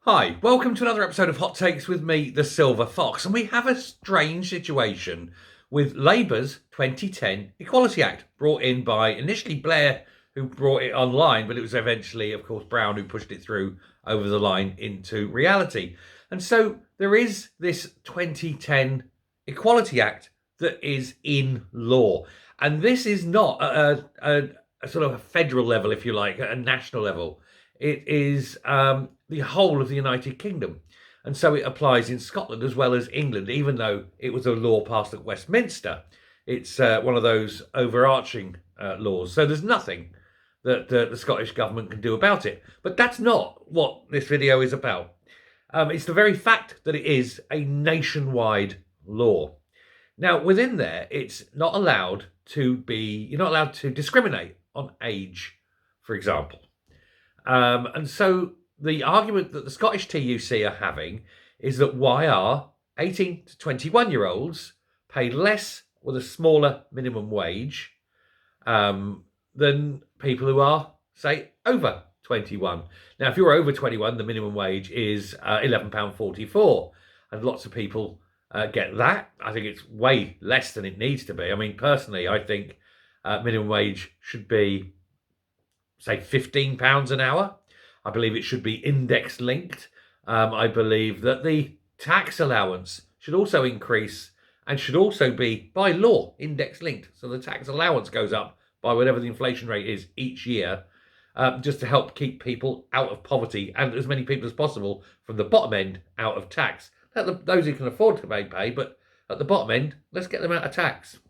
Hi, welcome to another episode of Hot Takes with me, the Silver Fox. And we have a strange situation with Labour's 2010 Equality Act, brought in by initially Blair, who brought it online, but it was eventually, of course, Brown who pushed it through over the line into reality. And so there is this 2010 Equality Act that is in law. And this is not a sort of a federal level, if you like, a national level. It is the whole of the United Kingdom. And so it applies in Scotland as well as England, even though it was a law passed at Westminster. It's one of those overarching laws. So there's nothing that the Scottish government can do about it. But that's not what this video is about. It's the very fact that it is a nationwide law. Now, within there, it's not allowed to be, you're not allowed to discriminate on age, for example. And so the argument that the Scottish TUC are having is that why are 18 to 21-year-olds paid less with a smaller minimum wage than people who are, say, over 21. Now, if you're over 21, the minimum wage is £11.44, and lots of people get that. I think it's way less than it needs to be. I mean, personally, I think minimum wage should be, say, £15 an hour. I believe it should be index linked. I believe that the tax allowance should also increase and should also be, by law, index linked. So the tax allowance goes up by whatever the inflation rate is each year, just to help keep people out of poverty and as many people as possible from the bottom end out of tax. Let those who can afford to pay, but at the bottom end, let's get them out of tax.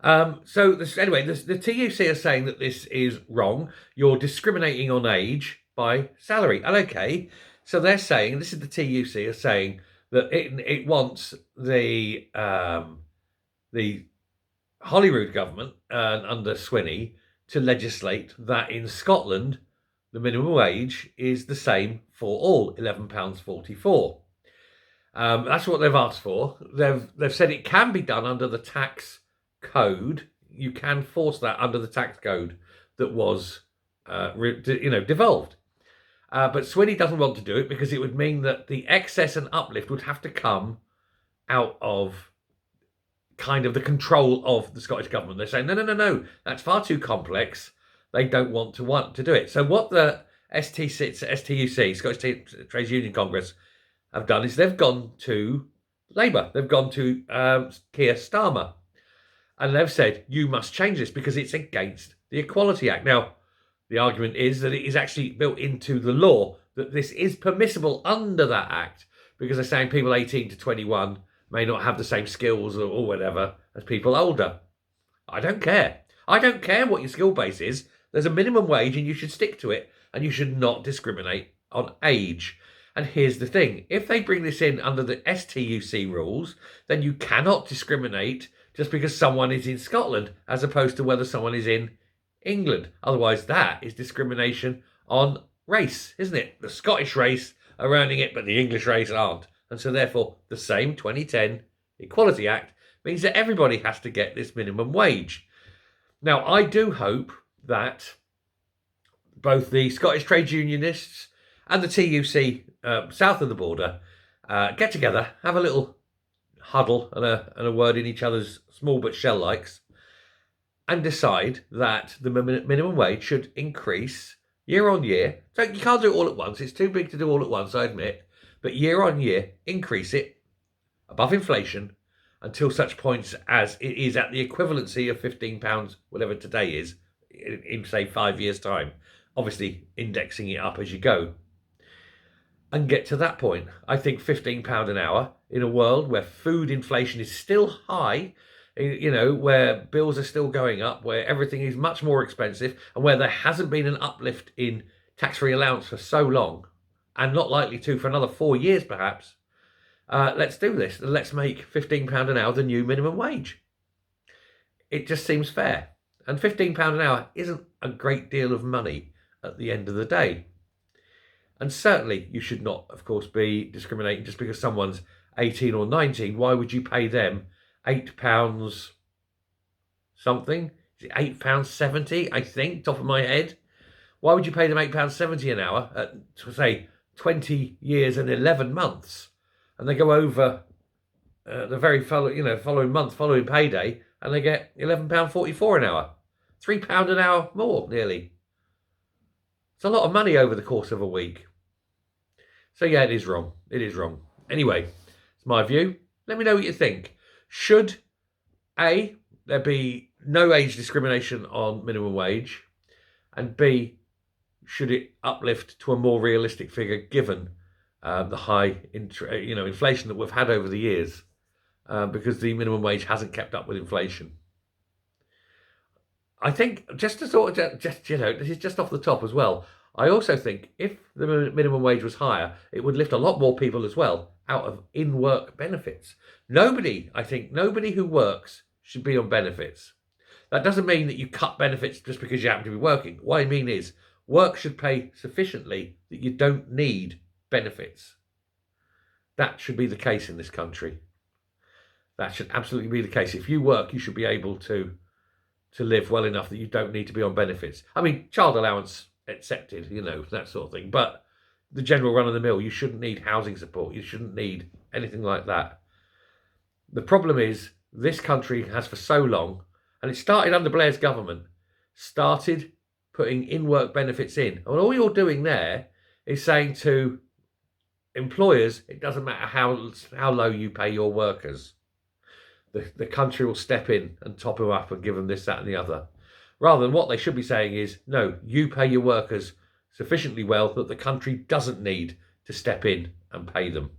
The TUC are saying that this is wrong. You're discriminating on age by salary. And okay, so they're saying, this is the TUC are saying that it wants the Holyrood government under Swinney to legislate that in Scotland the minimum wage is the same for all, £11.44. That's what they've asked for. They've said it can be done under the tax code. You can force that under the tax code that was devolved. But Swinney doesn't want to do it because it would mean that the excess and uplift would have to come out of kind of the control of the Scottish government. They're saying, no, that's far too complex. They don't want to do it. So what the STUC, Scottish Trades Union Congress, have done is they've gone to Labour. They've gone to Keir Starmer. And they've said, you must change this because it's against the Equality Act. Now, the argument is that it is actually built into the law that this is permissible under that act because they're saying people 18 to 21 may not have the same skills or whatever as people older. I don't care. I don't care what your skill base is. There's a minimum wage and you should stick to it and you should not discriminate on age. And here's the thing. If they bring this in under the STUC rules, then you cannot discriminate just because someone is in Scotland as opposed to whether someone is in England. Otherwise, that is discrimination on race, isn't it? The Scottish race are earning it, but the English race aren't. And so therefore, the same 2010 Equality Act means that everybody has to get this minimum wage. Now, I do hope that both the Scottish Trades Unionists and the TUC south of the border get together, have a little huddle and a word in each other's small but shell likes, and decide that the minimum wage should increase year on year. So you can't do it all at once. It's too big to do all at once, I admit. But year on year, increase it above inflation until such points as it is at the equivalency of £15, whatever today is, in say 5 years' time. Obviously, indexing it up as you go. And get to that point. I think £15 an hour in a world where food inflation is still high, where bills are still going up, where everything is much more expensive, and where there hasn't been an uplift in tax-free allowance for so long, and not likely to for another 4 years perhaps, let's do this. Let's make £15 an hour the new minimum wage. It just seems fair. And £15 an hour isn't a great deal of money at the end of the day. And certainly you should not, of course, be discriminating just because someone's 18 or 19. Why would you pay them £8 something? Is it £8.70, I think, top of my head? Why would you pay them £8.70 an hour at, say, 20 years and 11 months, and they go over the very following month, following payday, and they get £11.44 an hour, £3 an hour more nearly. It's a lot of money over the course of a week. So yeah, it is wrong. It is wrong. Anyway, it's my view. Let me know what you think. Should A, there be no age discrimination on minimum wage, and B, should it uplift to a more realistic figure given the high inflation that we've had over the years, because the minimum wage hasn't kept up with inflation. I think just to sort of this is just off the top as well. I also think if the minimum wage was higher, it would lift a lot more people as well out of in-work benefits. Nobody who works should be on benefits. That doesn't mean that you cut benefits just because you happen to be working. What I mean is work should pay sufficiently that you don't need benefits. That should be the case in this country. That should absolutely be the case. If you work, you should be able to live well enough that you don't need to be on benefits. I mean, child allowance accepted, that sort of thing. But the general run of the mill, you shouldn't need housing support. You shouldn't need anything like that. The problem is this country has for so long, and it started under Blair's government, started putting in-work benefits in. And all you're doing there is saying to employers, it doesn't matter how low you pay your workers. The country will step in and top them up and give them this, that and the other. Rather than what they should be saying is, no, you pay your workers sufficiently well that the country doesn't need to step in and pay them.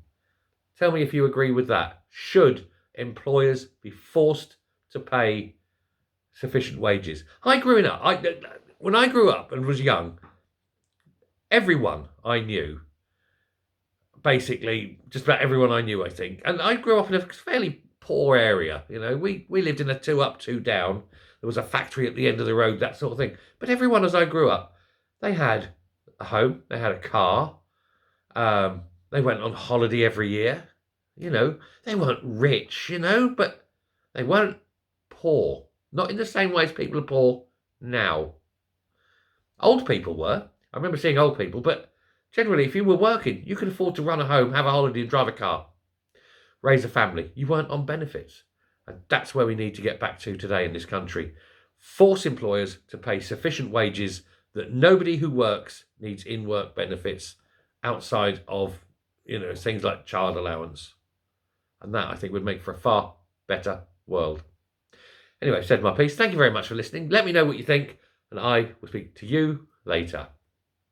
Tell me if you agree with that. Should employers be forced to pay sufficient wages? When I grew up and was young, everyone I knew, basically just about everyone I knew, I think, and I grew up in a fairly poor area. We lived in a 2 up, 2 down. There was a factory at the end of the road, that sort of thing. But everyone, as I grew up, they had a home, they had a car, they went on holiday every year. They weren't rich, but they weren't poor. Not in the same way as people are poor now. Old people were. I remember seeing old people, but generally, if you were working, you could afford to run a home, have a holiday and drive a car. Raise a family. You weren't on benefits. And that's where we need to get back to today in this country. Force employers to pay sufficient wages that nobody who works needs in-work benefits outside of, things like child allowance. And that, I think, would make for a far better world. Anyway, I've said my piece. Thank you very much for listening. Let me know what you think, and I will speak to you later.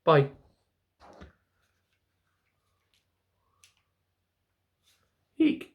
Bye. Eek.